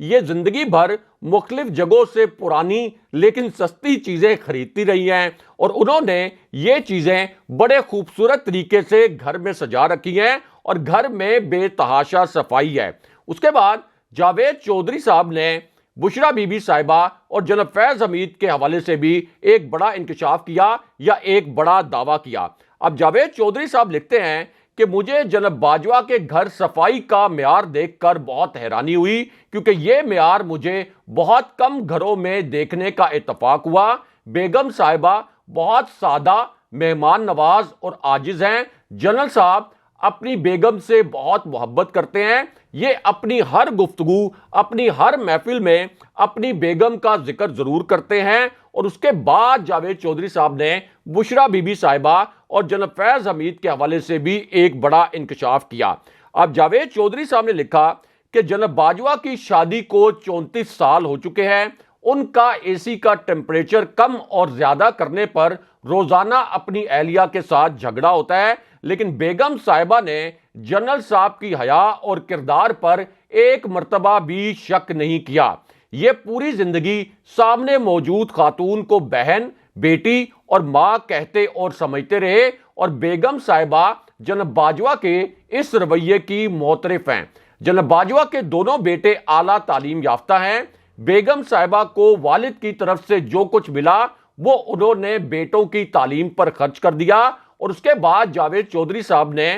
یہ زندگی بھر مختلف جگہوں سے پرانی لیکن سستی چیزیں خریدتی رہی ہیں اور انہوں نے یہ چیزیں بڑے خوبصورت طریقے سے گھر میں سجا رکھی ہیں اور گھر میں بے تحاشا صفائی ہے۔ اس کے بعد جاوید چودھری صاحب نے بشرا بی بی صاحبہ اور جناب فیض حمید کے حوالے سے بھی ایک بڑا انکشاف کیا یا ایک بڑا دعویٰ کیا۔ اب جاوید چودھری صاحب لکھتے ہیں کہ مجھے جناب باجوہ کے گھر صفائی کا معیار دیکھ کر بہت حیرانی ہوئی، کیونکہ یہ معیار مجھے بہت کم گھروں میں دیکھنے کا اتفاق ہوا۔ بیگم صاحبہ بہت سادہ، مہمان نواز اور عاجز ہیں۔ جنرل صاحب اپنی بیگم سے بہت محبت کرتے ہیں، یہ اپنی ہر گفتگو، اپنی ہر محفل میں اپنی بیگم کا ذکر ضرور کرتے ہیں۔ اور اس کے بعد جاوید چودھری صاحب نے بشرا بی بی صاحبہ اور جناب فیض حمید کے حوالے سے بھی ایک بڑا انکشاف کیا۔ اب جاوید چودھری صاحب نے لکھا کہ جناب باجوہ کی شادی کو 34 سال ہو چکے ہیں، ان کا اے سی کا ٹیمپریچر کم اور زیادہ کرنے پر روزانہ اپنی اہلیہ کے ساتھ جھگڑا ہوتا ہے، لیکن بیگم صاحبہ نے جنرل صاحب کی حیا اور کردار پر ایک مرتبہ بھی شک نہیں کیا۔ یہ پوری زندگی سامنے موجود خاتون کو بہن، بیٹی اور ماں کہتے اور سمجھتے رہے، اور بیگم صاحبہ جناب باجوہ کے اس رویے کی معترف ہیں۔ جناب باجوہ کے دونوں بیٹے اعلیٰ تعلیم یافتہ ہیں۔ بیگم صاحبہ کو والد کی طرف سے جو کچھ ملا وہ انہوں نے بیٹوں کی تعلیم پر خرچ کر دیا۔ اور اس کے بعد جاوید چودھری صاحب نے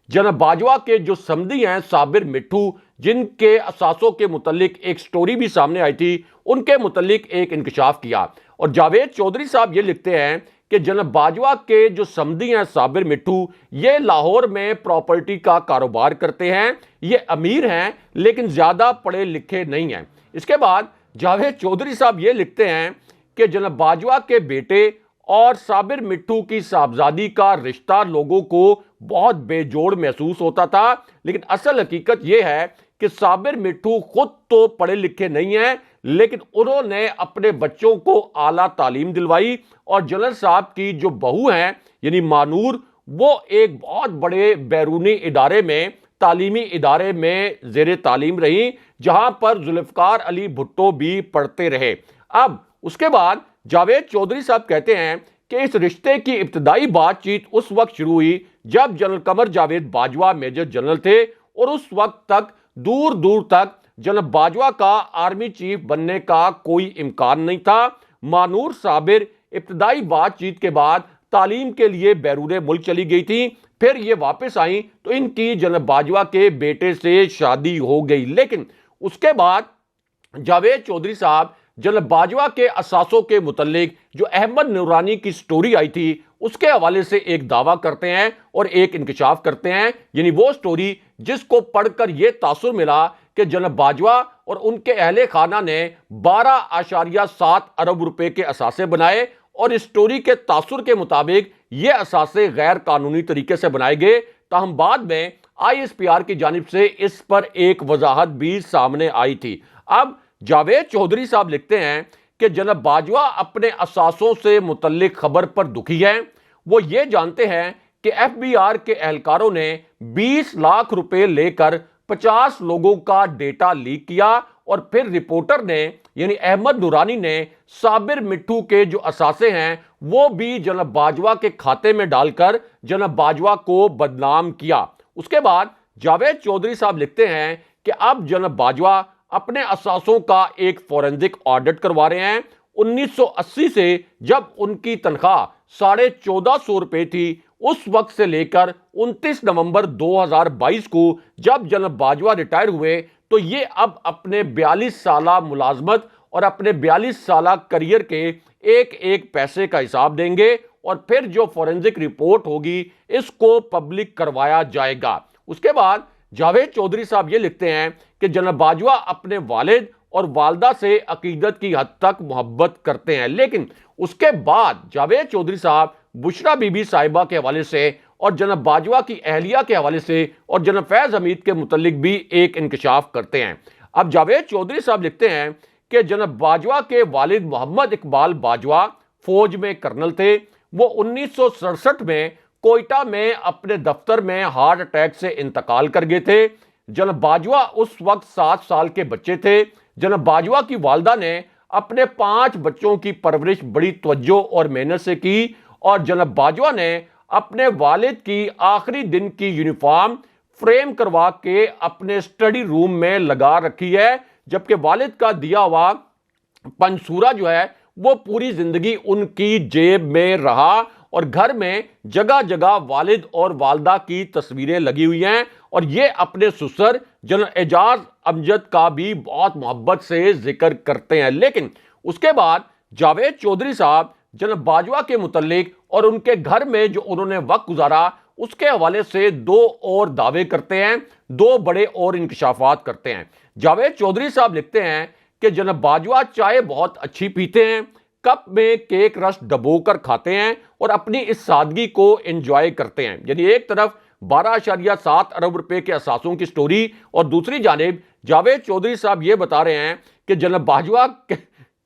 جناب باجوہ کے جو سمدھی ہیں صابر مٹھو، جن کے اثاثوں کے متعلق ایک سٹوری بھی سامنے آئی تھی، ان کے متعلق ایک انکشاف کیا۔ اور جاوید چودھری صاحب یہ لکھتے ہیں کہ جناب باجوہ کے جو سمدھی ہیں صابر مٹھو، یہ لاہور میں پراپرٹی کا کاروبار کرتے ہیں، یہ امیر ہیں لیکن زیادہ پڑھے لکھے نہیں ہیں۔ اس کے بعد جاوید چودھری صاحب یہ لکھتے ہیں کہ جناب باجوہ کے بیٹے اور صابر مٹھو کی صاحبزادی کا رشتہ لوگوں کو بہت بے جوڑ محسوس ہوتا تھا، لیکن اصل حقیقت یہ ہے کہ صابر مٹھو خود تو پڑھے لکھے نہیں ہیں، لیکن انہوں نے اپنے بچوں کو اعلیٰ تعلیم دلوائی، اور جنرل صاحب کی جو بہو ہیں یعنی مانور، وہ ایک بہت بڑے بیرونی ادارے میں، تعلیمی ادارے میں زیر تعلیم رہی، جہاں پر ذوالفقار علی بھٹو بھی پڑھتے رہے۔ اب اس کے بعد جاوید چودھری صاحب کہتے ہیں کہ اس رشتے کی ابتدائی بات چیت اس وقت شروع ہوئی جب general Qamar Javed Bajwa major general تھے، اور اس وقت تک دور دور تک جناب باجوہ کا آرمی چیف بننے کا کوئی امکان نہیں تھا۔ مانور صابر ابتدائی بات چیت کے بعد تعلیم کے لیے بیرون ملک چلی گئی تھی، پھر یہ واپس آئیں تو ان کی جناب باجوہ کے بیٹے سے شادی ہو گئی۔ لیکن اس کے بعد جاوید چودھری صاحب جناب باجوہ کے اثاثوں کے متعلق جو احمد نورانی کی سٹوری آئی تھی، اس کے حوالے سے ایک دعویٰ کرتے ہیں اور ایک انکشاف کرتے ہیں، یعنی وہ سٹوری جس کو پڑھ کر یہ تاثر ملا کہ جناب باجوہ اور ان کے اہل خانہ نے 12.7 ارب روپے کے اثاثے بنائے، اور اس سٹوری کے تاثر کے مطابق یہ اثاثے غیر قانونی طریقے سے بنائے گئے، تاہم بعد میں ISPR کی جانب سے اس پر ایک وضاحت بھی سامنے آئی تھی۔ اب جاوید چودھری صاحب لکھتے ہیں کہ جناب باجوہ اپنے اثاثوں سے متعلق خبر پر دکھی ہیں۔ وہ یہ جانتے ہیں کہ FBR کے اہلکاروں نے 20 لاکھ روپے لے کر 50 لوگوں کا ڈیٹا لیک کیا، اور پھر رپورٹر نے یعنی احمد نورانی نے صابر مٹھو کے جو اثاثے ہیں وہ بھی جناب باجوہ کے کھاتے میں ڈال کر جناب باجوہ کو بدنام کیا۔ اس کے بعد جاوید چودھری صاحب لکھتے ہیں کہ اب جناب باجوہ اپنے اثاثوں کا ایک فورنزک آڈٹ کروا رہے ہیں۔ 1980 سے جب ان کی تنخواہ 1450 روپے تھی، اس وقت سے لے کر 29 نومبر 2022 کو جب جناب باجوہ ریٹائر ہوئے، تو یہ اب اپنے 42 سالہ ملازمت اور اپنے 42 سالہ کریئر کے ایک ایک پیسے کا حساب دیں گے، اور پھر جو فورنزک رپورٹ ہوگی اس کو پبلک کروایا جائے گا۔ اس کے بعد جاوید چودھری صاحب یہ لکھتے ہیں کہ جناب باجوہ اپنے والد اور والدہ سے عقیدت کی حد تک محبت کرتے ہیں، لیکن اس کے بعد جاوید چودھری صاحب بشرا بی بی صاحبہ کے حوالے سے اور جناب باجوہ کی اہلیہ کے حوالے سے اور جناب فیض حمید کے متعلق بھی ایک انکشاف کرتے ہیں۔ اب جاوید چودھری صاحب لکھتے ہیں کہ جناب باجوہ کے والد محمد اقبال باجوہ فوج میں کرنل تھے۔ وہ 1967 میں کوئٹہ میں اپنے دفتر میں ہارٹ اٹیک سے انتقال کر گئے تھے۔ جناب باجوہ اس وقت 7 سال کے بچے تھے۔ جناب باجوہ کی والدہ نے اپنے 5 بچوں کی پرورش بڑی توجہ اور محنت سے کی اور جناب باجوہ نے اپنے والد کی آخری دن کی یونیفارم فریم کروا کے اپنے اسٹڈی روم میں لگا رکھی ہے، جبکہ والد کا دیا ہوا پنسورا جو ہے وہ پوری زندگی ان کی جیب میں رہا اور گھر میں جگہ جگہ والد اور والدہ کی تصویریں لگی ہوئی ہیں اور یہ اپنے سسر جنرل اعجاز امجد کا بھی بہت محبت سے ذکر کرتے ہیں۔ لیکن اس کے بعد جاوید چودھری صاحب جناب باجوہ کے متعلق اور ان کے گھر میں جو انہوں نے وقت گزارا اس کے حوالے سے 2 اور دعوے کرتے ہیں، 2 بڑے اور انکشافات کرتے ہیں۔ جاوید چودھری صاحب لکھتے ہیں کہ جناب باجوہ چائے بہت اچھی پیتے ہیں، کپ میں کیک رس ڈبو کر کھاتے ہیں اور اپنی اس سادگی کو انجوائے کرتے ہیں۔ یعنی ایک طرف 12.7 ارب روپے کے اثاثوں کی سٹوری اور دوسری جانب جاوید چودھری صاحب یہ بتا رہے ہیں کہ جناب باجوہ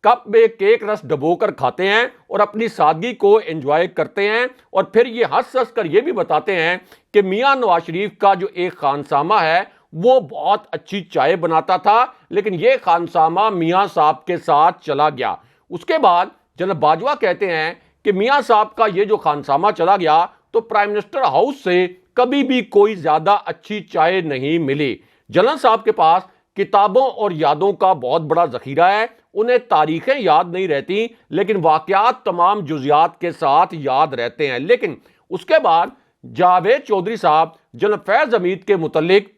کپ میں کیک رس ڈبو کر کھاتے ہیں اور اپنی سادگی کو انجوائے کرتے ہیں، اور پھر یہ ہنس کر یہ بھی بتاتے ہیں کہ میاں نواز شریف کا جو ایک خانسامہ ہے وہ بہت اچھی چائے بناتا تھا، لیکن یہ خانسامہ میاں صاحب کے ساتھ چلا گیا۔ اس کے بعد جناب باجوہ کہتے ہیں کہ میاں صاحب کا یہ جو خانسامہ چلا گیا تو پرائم منسٹر ہاؤس سے کبھی بھی کوئی زیادہ اچھی چائے نہیں ملی۔ جنرل صاحب کے پاس کتابوں اور یادوں کا بہت بڑا ذخیرہ ہے، انہیں تاریخیں یاد نہیں رہتی لیکن واقعات تمام جزیات کے ساتھ یاد رہتے ہیں۔ لیکن اس کے بعد جاوید چودھری صاحب جناب فیض حمید کے متعلق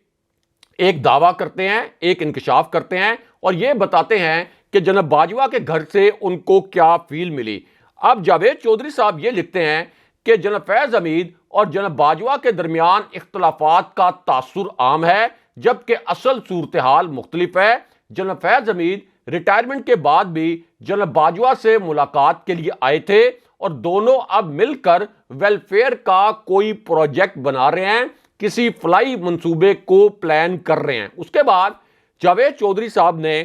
ایک دعویٰ کرتے ہیں، ایک انکشاف کرتے ہیں اور یہ بتاتے ہیں کہ جناب باجوہ کے گھر سے ان کو کیا فیل ملی۔ اب جاوید چودھری صاحب یہ لکھتے ہیں کہ جناب فیض حمید اور جناب باجوہ کے درمیان اختلافات کا تاثر عام ہے جبکہ اصل صورتحال مختلف ہے۔ جناب فیض حمید ریٹائرمنٹ کے بعد بھی جناب باجوہ سے ملاقات کے لیے آئے تھے اور دونوں اب مل کر ویلفیئر کا کوئی پروجیکٹ بنا رہے ہیں، کسی فلائی منصوبے کو پلان کر رہے ہیں۔ اس کے بعد جاوید چودھری صاحب نے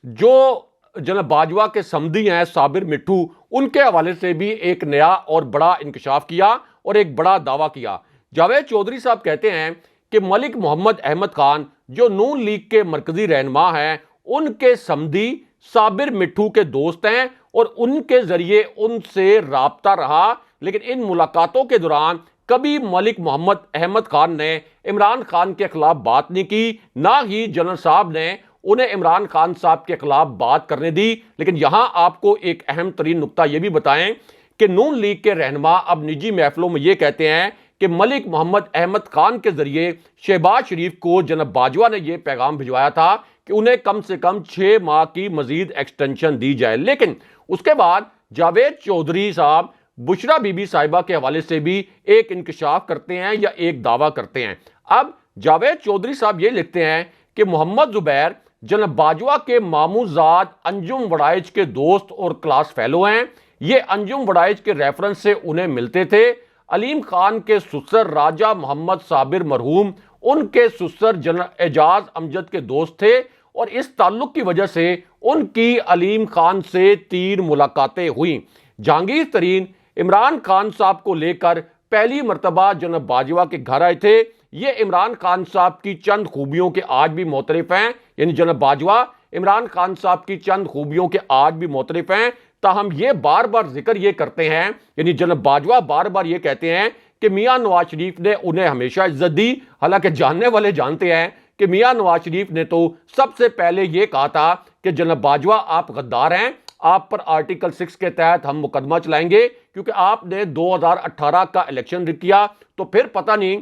جو جناب باجوہ کے سمدھی ہیں صابر مٹھو، ان کے حوالے سے بھی ایک نیا اور بڑا انکشاف کیا اور ایک بڑا دعویٰ کیا۔ جاوید چودھری صاحب کہتے ہیں کہ ملک محمد احمد خان جو نون لیگ کے مرکزی رہنما ہیں، ان کے سمدھی صابر مٹھو کے دوست ہیں اور ان کے ذریعے ان سے رابطہ رہا، لیکن ان ملاقاتوں کے دوران کبھی ملک محمد احمد خان نے عمران خان کے خلاف بات نہیں کی، نہ ہی جنرل صاحب نے انہیں عمران خان صاحب کے خلاف بات کرنے دی۔ لیکن یہاں آپ کو ایک اہم ترین نقطہ یہ بھی بتائیں کہ نون لیگ کے رہنما اب نجی محفلوں میں یہ کہتے ہیں کہ ملک محمد احمد خان کے ذریعے شہباز شریف کو جناب باجوہ نے یہ پیغام بھجوایا تھا کہ انہیں کم سے کم 6 ماہ کی مزید ایکسٹینشن دی جائے۔ لیکن اس کے بعد جاوید چودھری صاحب بشرا بی بی صاحبہ کے حوالے سے بھی ایک انکشاف کرتے ہیں یا ایک دعویٰ کرتے ہیں۔ اب جاوید چودھری صاحب یہ لکھتے ہیں کہ محمد زبیر جناب باجوہ کے ماموں زاد انجم وڑائچ کے دوست اور کلاس فیلو ہیں، یہ انجم وڑائچ کے ریفرنس سے انہیں ملتے تھے۔ علیم خان کے سسر راجہ محمد صابر مرحوم ان کے سسر جنرل اعجاز امجد کے دوست تھے اور اس تعلق کی وجہ سے ان کی علیم خان سے 3 ملاقاتیں ہوئیں۔ جہانگیر ترین عمران خان صاحب کو لے کر پہلی مرتبہ جناب باجوہ کے گھر آئے تھے۔ یہ عمران خان صاحب کی چند خوبیوں کے آج بھی معترف ہیں، یعنی جناب باجوہ عمران خان صاحب کی چند خوبیوں کے آج بھی معترف ہیں، تاہم یہ بار بار ذکر یہ کرتے ہیں، یعنی جناب باجوہ بار بار یہ کہتے ہیں کہ میاں نواز شریف نے انہیں ہمیشہ عزت دی، حالانکہ جاننے والے جانتے ہیں کہ میاں نواز شریف نے تو سب سے پہلے یہ کہا تھا کہ جناب باجوہ آپ غدار ہیں، آپ پر آرٹیکل 6 کے تحت ہم مقدمہ چلائیں گے کیونکہ آپ نے 2018 کا الیکشن کیا۔ تو پھر پتہ نہیں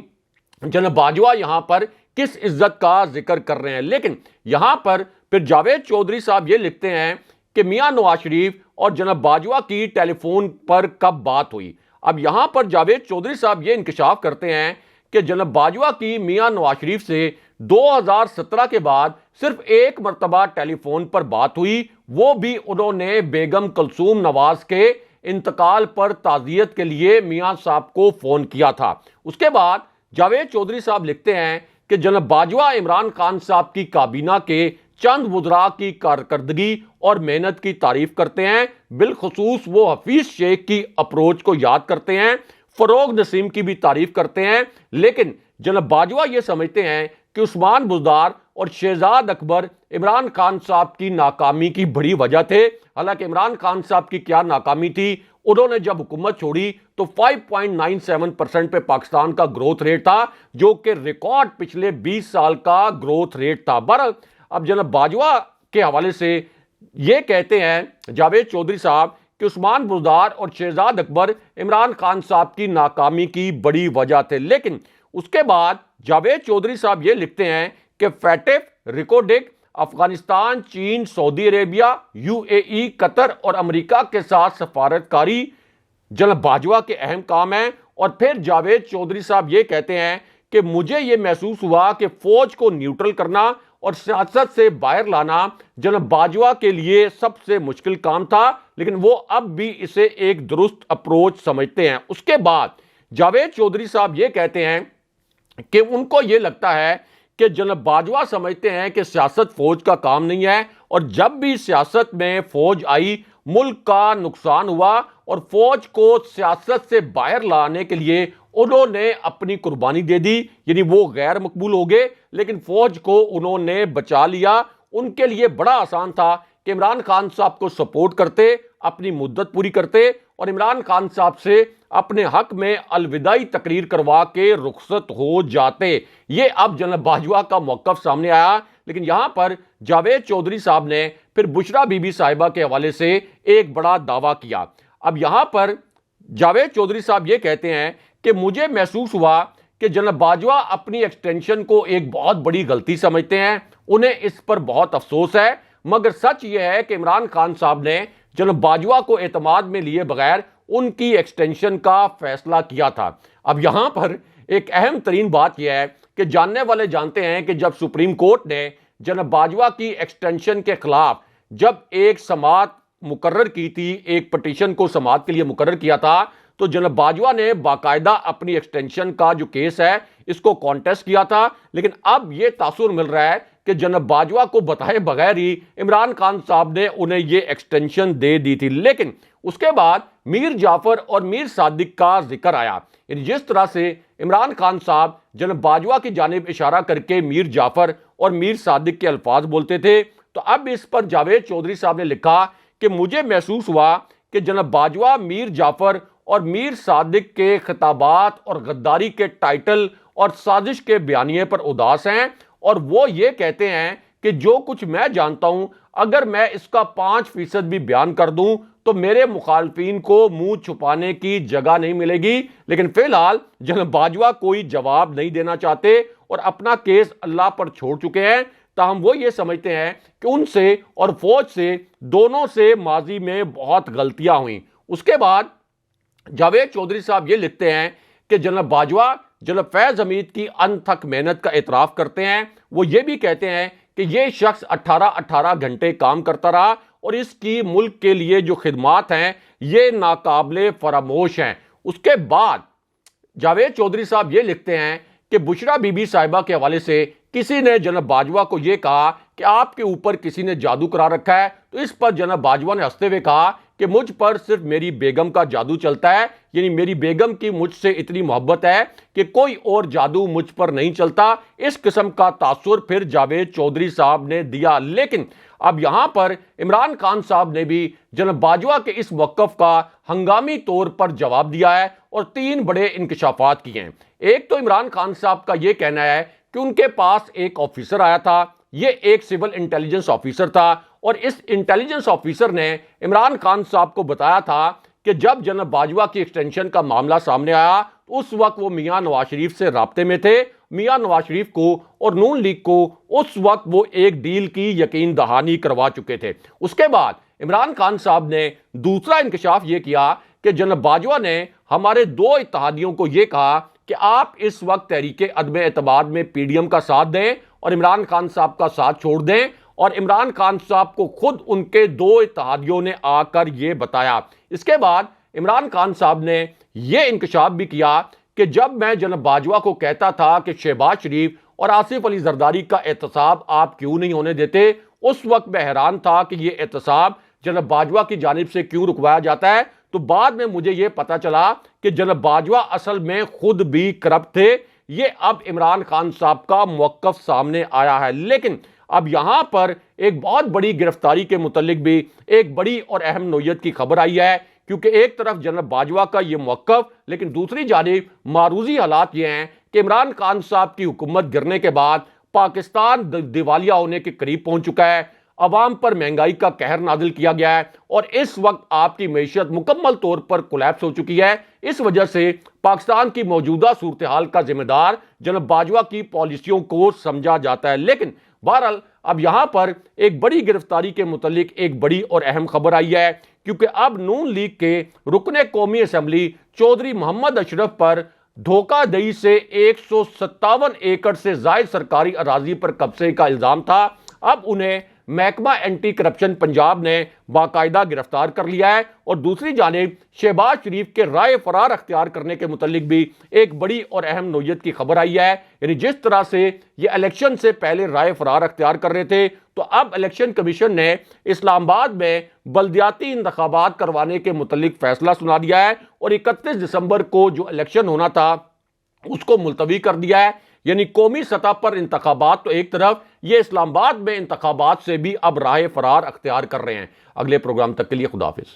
جناب باجوہ یہاں پر کس عزت کا ذکر کر رہے ہیں۔ لیکن یہاں پر پھر جاوید چودھری صاحب یہ لکھتے ہیں کہ میاں نواز شریف اور جناب باجوہ کی ٹیلی فون پر کب بات ہوئی۔ اب یہاں پر جاوید چودھری صاحب یہ انکشاف کرتے ہیں کہ جناب باجوہ کی میاں نواز شریف سے 2017 کے بعد صرف 1 مرتبہ ٹیلی فون پر بات ہوئی، وہ بھی انہوں نے بیگم کلثوم نواز کے انتقال پر تعزیت کے لیے میاں صاحب کو فون کیا تھا۔ اس کے بعد جاوید چودھری صاحب لکھتے ہیں کہ جناب باجوہ عمران خان صاحب کی کابینہ کے چند وزراء کی کارکردگی اور محنت کی تعریف کرتے ہیں، بالخصوص وہ حفیظ شیخ کی اپروچ کو یاد کرتے ہیں، فروغ نسیم کی بھی تعریف کرتے ہیں، لیکن جناب باجوہ یہ سمجھتے ہیں کہ عثمان بزدار اور شہزاد اکبر عمران خان صاحب کی ناکامی کی بڑی وجہ تھے۔ حالانکہ عمران خان صاحب کی کیا ناکامی تھی؟ انہوں نے جب حکومت چھوڑی تو 5.97% پہ پاکستان کا گروتھ ریٹ تھا، جو کہ ریکارڈ پچھلے 20 سال کا گروتھ ریٹ تھا۔ بہرحال اب جناب باجوہ کے حوالے سے یہ کہتے ہیں جاوید چودھری صاحب کہ عثمان بزدار اور شہزاد اکبر عمران خان صاحب کی ناکامی کی بڑی وجہ تھے، لیکن اس کے بعد جاوید چودھری صاحب یہ لکھتے ہیں کہ فیٹف، ریکوڈک، افغانستان، چین، سعودی عربیہ، UAE، قطر اور امریکہ کے ساتھ سفارتکاری جناب باجوہ کے اہم کام ہیں۔ اور پھر جاوید چودھری صاحب یہ کہتے ہیں کہ مجھے یہ محسوس ہوا کہ فوج کو نیوٹرل کرنا اور سیاست سے باہر لانا جناب باجوہ کے لیے سب سے مشکل کام تھا، لیکن وہ اب بھی اسے ایک درست اپروچ سمجھتے ہیں۔ اس کے بعد جاوید چودھری صاحب یہ کہتے ہیں کہ ان کو یہ لگتا ہے کہ جناب باجوہ سمجھتے ہیں کہ سیاست فوج کا کام نہیں ہے، اور جب بھی سیاست میں فوج آئی ملک کا نقصان ہوا، اور فوج کو سیاست سے باہر لانے کے لیے انہوں نے اپنی قربانی دے دی، یعنی وہ غیر مقبول ہو گئے لیکن فوج کو انہوں نے بچا لیا۔ ان کے لیے بڑا آسان تھا کہ عمران خان صاحب کو سپورٹ کرتے، اپنی مدت پوری کرتے اور عمران خان صاحب سے اپنے حق میں الوداعی تقریر کروا کے رخصت ہو جاتے۔ یہ اب جناب باجوہ کا موقف سامنے آیا، لیکن یہاں پر جاوید چودھری صاحب نے پھر بشرا بی بی صاحبہ کے حوالے سے ایک بڑا دعویٰ کیا۔ اب یہاں پر جاوید چودھری صاحب یہ کہتے ہیں کہ مجھے محسوس ہوا کہ جناب باجوہ اپنی ایکسٹینشن کو ایک بہت بڑی غلطی سمجھتے ہیں، انہیں اس پر بہت افسوس ہے، مگر سچ یہ ہے کہ عمران خان صاحب نے جناب باجوہ کو اعتماد میں لیے بغیر ان کی ایکسٹینشن کا فیصلہ کیا تھا۔ اب یہاں پر ایک اہم ترین بات یہ ہے کہ جاننے والے جانتے ہیں کہ جب سپریم کورٹ نے جناب باجوہ کی ایکسٹینشن کے خلاف جب ایک سماعت مقرر کی تھی، ایک پٹیشن کو سماعت کے لیے مقرر کیا تھا، تو جناب باجوہ نے باقاعدہ اپنی ایکسٹینشن کا جو کیس ہے اس کو کانٹیسٹ کیا تھا، لیکن اب یہ تاثر مل رہا ہے کہ جناب باجوہ کو بتائے بغیر ہی عمران خان صاحب نے انہیں یہ ایکسٹینشن دے دی تھی۔ لیکن اس کے بعد میر جعفر اور میر صادق کا ذکر آیا، یعنی جس طرح سے عمران خان صاحب جناب باجوہ کی جانب اشارہ کر کے میر جعفر اور میر صادق کے الفاظ بولتے تھے، تو اب اس پر جاوید چودھری صاحب نے لکھا کہ مجھے محسوس ہوا کہ جناب باجوہ میر جعفر اور میر صادق کے خطابات اور غداری کے ٹائٹل اور سازش کے بیانیے پر اداس ہیں، اور وہ یہ کہتے ہیں کہ جو کچھ میں جانتا ہوں اگر میں اس کا 5% بھی بیان کر دوں تو میرے مخالفین کو منہ چھپانے کی جگہ نہیں ملے گی۔ لیکن فی الحال جناب باجوہ کوئی جواب نہیں دینا چاہتے اور اپنا کیس اللہ پر چھوڑ چکے ہیں، تاہم وہ یہ سمجھتے ہیں کہ ان سے اور فوج سے دونوں سے ماضی میں بہت غلطیاں ہوئیں۔ اس کے بعد جاوید چودھری صاحب یہ لکھتے ہیں کہ جناب باجوہ جناب فیض حمید کی انتھک محنت کا اعتراف کرتے ہیں۔ وہ یہ بھی کہتے ہیں کہ یہ شخص 18 گھنٹے کام کرتا رہا اور اس کی ملک کے لیے جو خدمات ہیں یہ ناقابل فراموش ہیں۔ اس کے بعد جاوید چودھری صاحب یہ لکھتے ہیں کہ بشرا بی بی صاحبہ کے حوالے سے کسی نے جناب باجوہ کو یہ کہا کہ آپ کے اوپر کسی نے جادو کرا رکھا ہے، تو اس پر جناب باجوہ نے ہنستے ہوئے کہا کہ مجھ پر صرف میری بیگم کا جادو چلتا ہے، یعنی میری بیگم کی مجھ سے اتنی محبت ہے کہ کوئی اور جادو مجھ پر نہیں چلتا۔ اس قسم کا تاثر پھر جاوید چودھری صاحب نے دیا، لیکن اب یہاں پر عمران خان صاحب نے بھی جناب باجوہ کے اس موقف کا ہنگامی طور پر جواب دیا ہے اور 3 بڑے انکشافات کیے ہیں۔ ایک تو عمران خان صاحب کا یہ کہنا ہے کہ ان کے پاس ایک آفیسر آیا تھا، یہ ایک سول انٹیلیجنس آفیسر تھا، اور اس انٹیلیجنس آفیسر نے عمران خان صاحب کو بتایا تھا کہ جب جناب باجوہ کی ایکسٹینشن کا معاملہ سامنے آیا تو اس وقت وہ میاں نواز شریف سے رابطے میں تھے، میاں نواز شریف کو اور نون لیگ کو اس وقت وہ ایک ڈیل کی یقین دہانی کروا چکے تھے۔ اس کے بعد عمران خان صاحب نے دوسرا انکشاف یہ کیا کہ جناب باجوہ نے ہمارے 2 اتحادیوں کو یہ کہا کہ آپ اس وقت تحریک عدم اعتماد میں PDM کا ساتھ دیں اور عمران خان صاحب کا ساتھ چھوڑ دیں، اور عمران خان صاحب کو خود ان کے 2 اتحادیوں نے آ کر یہ بتایا۔ اس کے بعد عمران خان صاحب نے یہ انکشاف بھی کیا کہ جب میں جناب باجوہ کو کہتا تھا کہ شہباز شریف اور آصف علی زرداری کا احتساب آپ کیوں نہیں ہونے دیتے، اس وقت میں حیران تھا کہ یہ احتساب جناب باجوہ کی جانب سے کیوں رکوایا جاتا ہے، تو بعد میں مجھے یہ پتا چلا کہ جناب باجوہ اصل میں خود بھی کرپٹ تھے، یہ اب عمران خان صاحب کا موقف سامنے آیا ہے۔ لیکن اب یہاں پر ایک بہت بڑی گرفتاری کے متعلق بھی ایک بڑی اور اہم نوعیت کی خبر آئی ہے، کیونکہ ایک طرف جنرل باجوہ کا یہ موقف، لیکن دوسری جانب معروضی حالات یہ ہیں کہ عمران خان صاحب کی حکومت گرنے کے بعد پاکستان دیوالیہ ہونے کے قریب پہنچ چکا ہے، عوام پر مہنگائی کا قہر نازل کیا گیا ہے اور اس وقت آپ کی معیشت مکمل طور پر کولیپس ہو چکی ہے۔ اس وجہ سے پاکستان کی موجودہ صورتحال کا ذمہ دار جناب باجوہ کی پالیسیوں کو سمجھا جاتا ہے۔ لیکن بہرحال اب یہاں پر ایک بڑی گرفتاری کے متعلق ایک بڑی اور اہم خبر آئی ہے، کیونکہ اب نون لیگ کے رکن قومی اسمبلی چودھری محمد اشرف پر دھوکہ دہی سے 157 ایکڑ سے زائد سرکاری اراضی پر قبضے کا الزام تھا۔ اب انہیں محکمہ اینٹی کرپشن پنجاب نے باقاعدہ گرفتار کر لیا ہے، اور دوسری جانب شہباز شریف کے رائے فرار اختیار کرنے کے متعلق بھی ایک بڑی اور اہم نوعیت کی خبر آئی ہے۔ یعنی جس طرح سے یہ الیکشن سے پہلے رائے فرار اختیار کر رہے تھے، تو اب الیکشن کمیشن نے اسلام آباد میں بلدیاتی انتخابات کروانے کے متعلق فیصلہ سنا دیا ہے، اور 31 دسمبر کو جو الیکشن ہونا تھا اس کو ملتوی کر دیا ہے۔ یعنی قومی سطح پر انتخابات تو ایک طرف، یہ اسلام آباد میں انتخابات سے بھی اب راہ فرار اختیار کر رہے ہیں۔ اگلے پروگرام تک کے لیے خدا حافظ۔